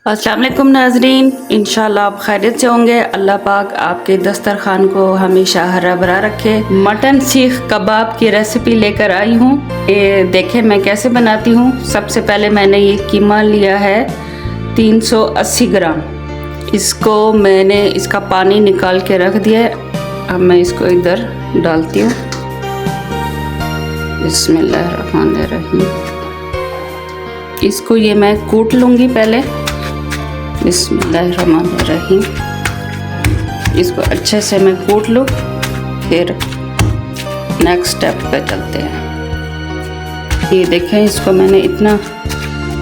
अस्सलाम वालेकुम नाजरीन, इंशाल्लाह आप खैरियत से होंगे। अल्लाह पाक आपके दस्तरखान को हमेशा हरा भरा रखे। मटन सीख कबाब की रेसिपी लेकर आई हूँ। ये देखें मैं कैसे बनाती हूँ। सबसे पहले मैंने ये कीमा लिया है 380 ग्राम। इसको मैंने इसका पानी निकाल के रख दिया है। अब मैं इसको इधर डालती हूँ। बिस्मिल्लाहिर्रहमानिर्रहीम। इसको ये मैं कूट लूँगी पहले। बिस्मिल्लाहिर्रहमानिर्रहीम। इसको अच्छे से मैं कूट लूँ, फिर नेक्स्ट स्टेप पे चलते हैं। ये देखें, इसको मैंने इतना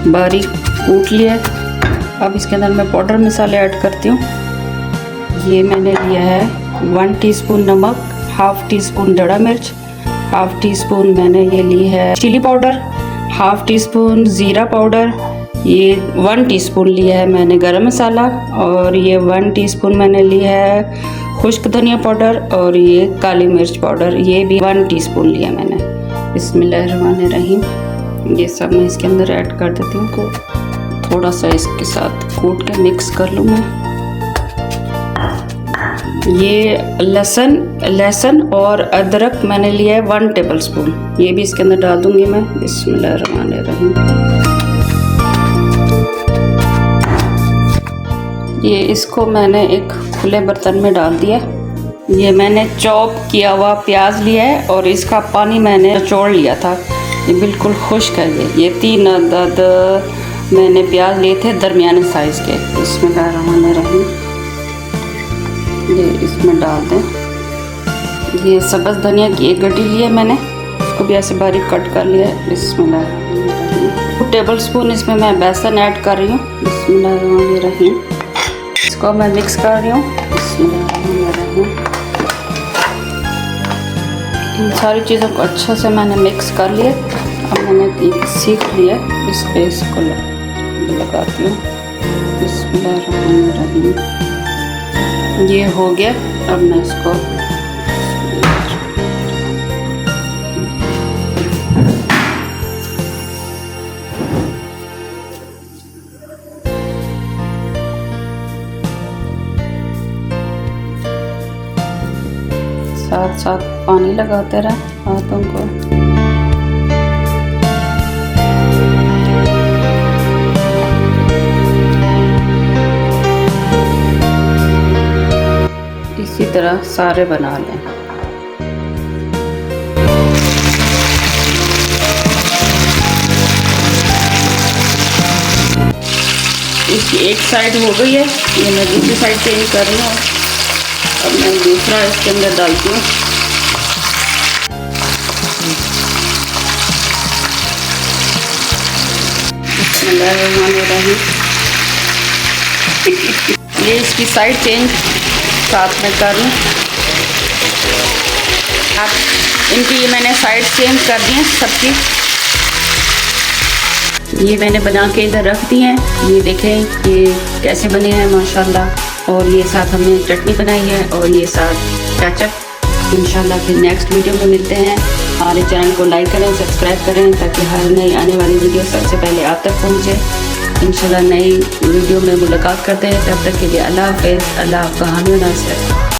बारीक कूट लिया। अब इसके अंदर मैं पाउडर मसाले ऐड करती हूँ। ये मैंने लिया है 1 टीस्पून नमक, हाफ टी स्पून दड़ा मिर्च, हाफ टी स्पून मैंने ये ली है chilli powder, half teaspoon ज़ीरा पाउडर, ये 1 टीस्पून लिया है मैंने गरम मसाला, और ये 1 टीस्पून मैंने लिया है खुश्क धनिया पाउडर, और ये काली मिर्च पाउडर, ये भी 1 टीस्पून लिया मैंने। बिस्मिल्लाहिर्रहमानिर्रहीम। ये सब मैं इसके अंदर ऐड कर देती हूँ। तो थोड़ा सा इसके साथ कूट के मिक्स कर लूँ मैं। ये लहसुन और अदरक मैंने लिया है 1 टेबल स्पून। ये भी इसके अंदर डाल दूँगी मैं। बिस्मिल्लाहिर्रहमानिर्रहीम। ये इसको मैंने एक खुले बर्तन में डाल दिया। ये मैंने चॉप किया हुआ प्याज लिया है और इसका पानी मैंने निचोड़ लिया था। ये बिल्कुल खुश्क है। ये 3 अदद मैंने प्याज लिए थे दरमियाने साइज़ के। बिस्मिल्लाहिर्रहमानिर्रहीम। ये इसमें डाल दें। ये सब्ज़ धनिया की 1 गड्डी ली है मैंने, इसको भी ऐसे बारीक कट कर लिया है। बिस्मिल्लाहिर्रहमानिर्रहीम। 2 टेबल स्पून इसमें मैं बेसन ऐड कर रही हूँ। बिस्मिल्लाहिर्रहमानिर्रहीम। इसको मैं मिक्स कर रही हूँ। इन सारी चीज़ों को अच्छे से मैंने मिक्स कर लिया। अब मैंने एक सीख लिया, इस पे इसको लगाती हूँ। बिस्मिल्लाहिर्रहमानिर्रहीम। ये हो गया। अब मैं इसको साथ साथ पानी लगाते रहे हाथों को। इसी तरह सारे बना लें। इसकी एक साइड हो गई है, ये मैं दूसरी साइड चेंज कर रही हूँ। अब मैं दूसरा इसके अंदर डालती हूँ। ये इसकी साइड चेंज साथ में कर लूँ। अब इनकी ये मैंने साइड चेंज कर दी है सबकी। ये मैंने बना के इधर रख दी हैं। ये देखें ये कैसे बने हैं माशाल्लाह। और ये साथ हमने चटनी बनाई है और ये साथ केचप। इंशाल्लाह फिर नेक्स्ट वीडियो में मिलते हैं। हमारे चैनल को लाइक करें, सब्सक्राइब करें, ताकि हर नई आने वाली वीडियो सबसे पहले आप तक पहुँचे। इंशाल्लाह नई वीडियो में मुलाकात करते हैं। तब तक के लिए अल्लाह हाफ़िज़। अल्लाह आपका हामी नासिर।